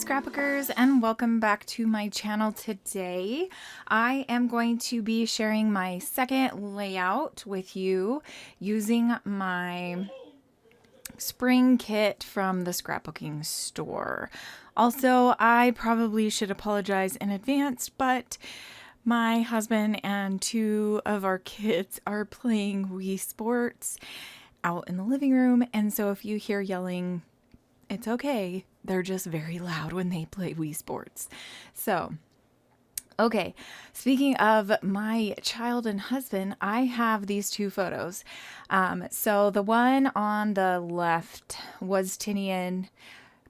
Scrapbookers, and welcome back to my channel. Today I am going to be sharing my second layout with you using my spring kit from the scrapbooking store. Also, I probably should apologize in advance, but my husband and two of our kids are playing Wii Sports out in the living room, and so if you hear yelling, it's okay. They're just very loud when they play Wii Sports. So, okay. Speaking of my child and husband, I have these two photos. So the one on the left was Tinian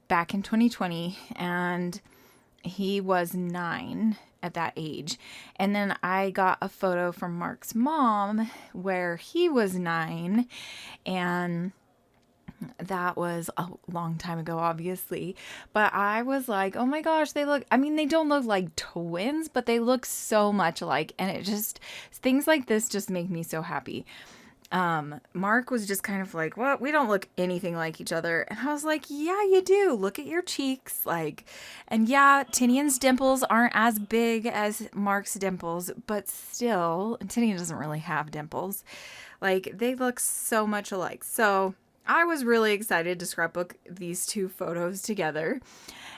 back in 2020, and he was 9 at that age. And then I got a photo from Mark's mom where he was 9, and that was a long time ago, obviously, but I was like, oh my gosh, they don't look like twins, but they look so much alike, and things like this just make me so happy. Mark was just kind of like, what? We don't look anything like each other. And I was like, yeah, you do. Look at your cheeks. And yeah, Tinian's dimples aren't as big as Mark's dimples, but still, Tinian doesn't really have dimples. They look so much alike. So I was really excited to scrapbook these two photos together.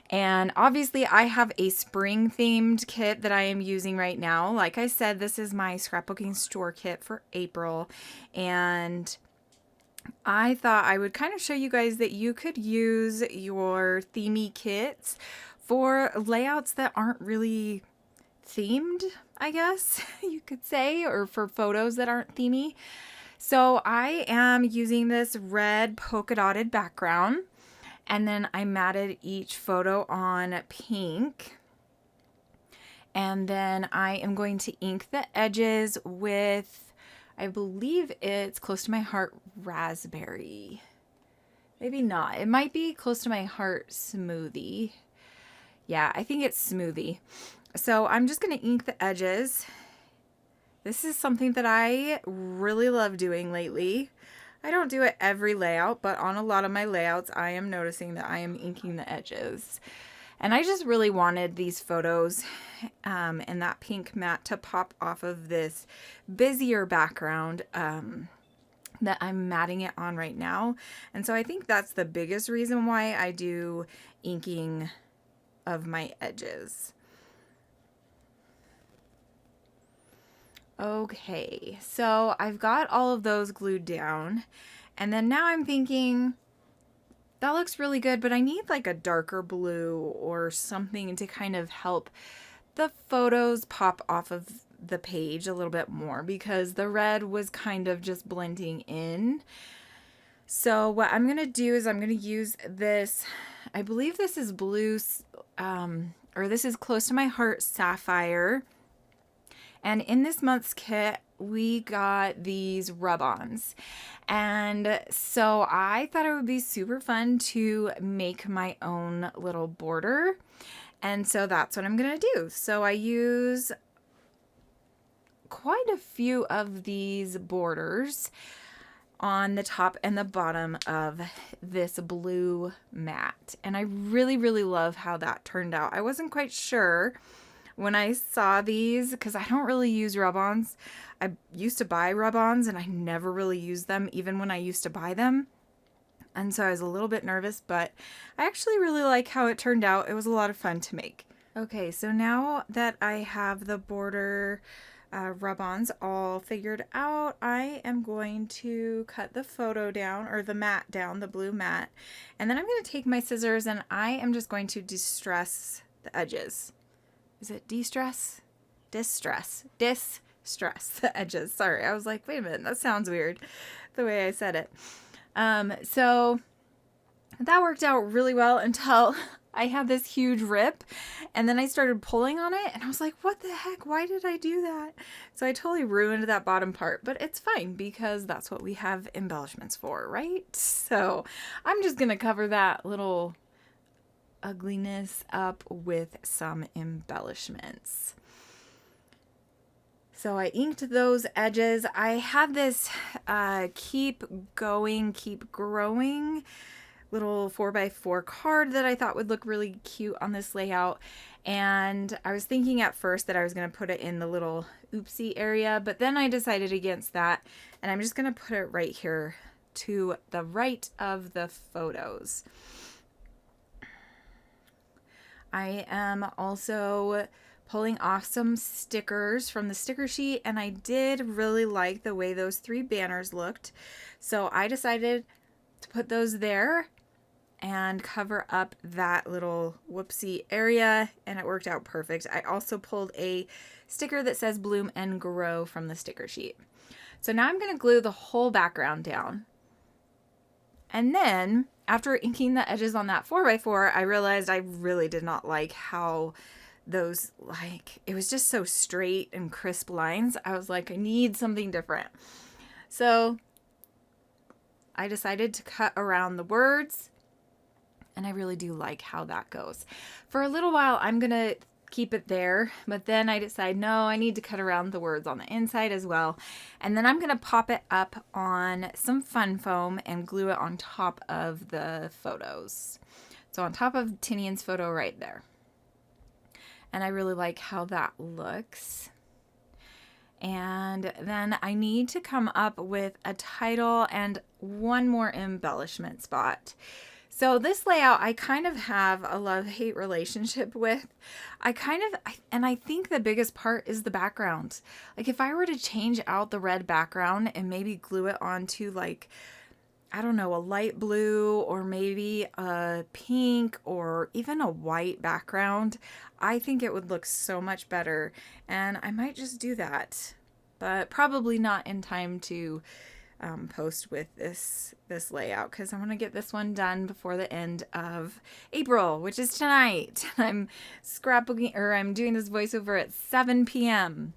And obviously I have a spring themed kit that I am using right now. Like I said, this is my scrapbooking store kit for April. And I thought I would kind of show you guys that you could use your themey kits for layouts that aren't really themed, I guess you could say, or for photos that aren't themey. So I am using this red polka dotted background, and then I matted each photo on pink, and then I am going to ink the edges with, I believe it's Close to My Heart Raspberry. Maybe not. It might be Close to My Heart Smoothie. Yeah, I think it's Smoothie. So I'm just going to ink the edges. This is something that I really love doing lately. I don't do it every layout, but on a lot of my layouts, I am noticing that I am inking the edges. And I just really wanted these photos and that pink matte to pop off of this busier background that I'm matting it on right now. And so I think that's the biggest reason why I do inking of my edges. Okay, so I've got all of those glued down, and then now I'm thinking that looks really good, but I need like a darker blue or something to kind of help the photos pop off of the page a little bit more, because the red was kind of just blending in. So what I'm going to do is I'm going to use this, I believe this is blue, or this is Close to My Heart Sapphire. And in this month's kit, we got these rub-ons. And so I thought it would be super fun to make my own little border. And so that's what I'm going to do. So I use quite a few of these borders on the top and the bottom of this blue mat. And I really, really love how that turned out. I wasn't quite sure when I saw these, because I don't really use rub-ons. I used to buy rub-ons and I never really used them, even when I used to buy them. And so I was a little bit nervous, but I actually really like how it turned out. It was a lot of fun to make. Okay, so now that I have the border rub-ons all figured out, I am going to cut the photo down, or the mat down, the blue mat. And then I'm going to take my scissors and I am just going to distress the edges. Is it de-stress? Distress the edges. Sorry, I was like, wait a minute, that sounds weird the way I said it. So that worked out really well until I had this huge rip, and then I started pulling on it and I was like, what the heck? Why did I do that? So I totally ruined that bottom part, but it's fine because that's what we have embellishments for, right? So I'm just going to cover that little ugliness up with some embellishments. So I inked those edges. I had this keep going, keep growing little 4x4 card that I thought would look really cute on this layout. And I was thinking at first that I was going to put it in the little oopsie area, but then I decided against that, and I'm just going to put it right here to the right of the photos. I am also pulling off some stickers from the sticker sheet, and I did really like the way those 3 banners looked. So I decided to put those there and cover up that little whoopsie area, and it worked out perfect. I also pulled a sticker that says bloom and grow from the sticker sheet. So now I'm going to glue the whole background down. And then after inking the edges on that 4x4, I realized I really did not like how those, it was just so straight and crisp lines. I was like, I need something different. So I decided to cut around the words, and I really do like how that goes. For a little while, I'm going to keep it there, but then I decide, no, I need to cut around the words on the inside as well. And then I'm going to pop it up on some fun foam and glue it on top of the photos. So on top of Tinian's photo right there. And I really like how that looks. And then I need to come up with a title and one more embellishment spot. So this layout, I kind of have a love-hate relationship with. I think the biggest part is the background. Like if I were to change out the red background and maybe glue it onto I don't know, a light blue or maybe a pink or even a white background, I think it would look so much better. And I might just do that, but probably not in time to post with this layout, because I want to get this one done before the end of April, which is tonight. I'm scrapbooking, or I'm doing this voiceover at 7 p.m.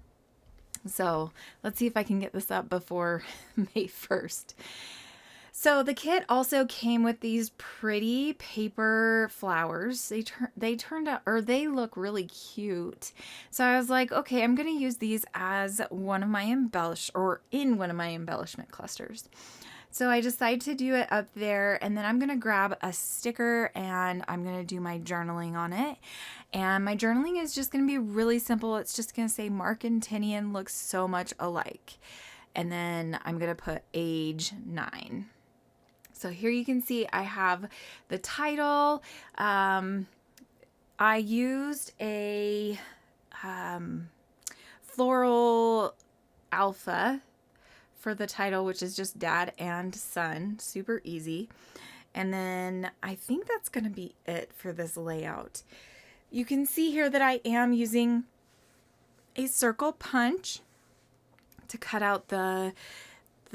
So let's see if I can get this up before May 1st. So the kit also came with these pretty paper flowers. They turned out, or they look really cute. So I was like, okay, I'm going to use these as one of my in one of my embellishment clusters. So I decided to do it up there, and then I'm going to grab a sticker and I'm going to do my journaling on it. And my journaling is just going to be really simple. It's just going to say Mark and Tinian look so much alike. And then I'm going to put age 9. So here you can see I have the title. I used a floral alpha for the title, which is just dad and son. Super easy. And then I think that's going to be it for this layout. You can see here that I am using a circle punch to cut out the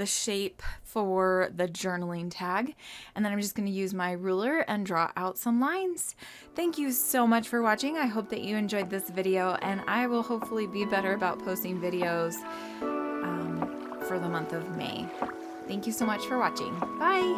shape for the journaling tag, and then I'm just going to use my ruler and draw out some lines. Thank you so much for watching. I hope that you enjoyed this video, and I will hopefully be better about posting videos for the month of May. Thank you so much for watching. Bye!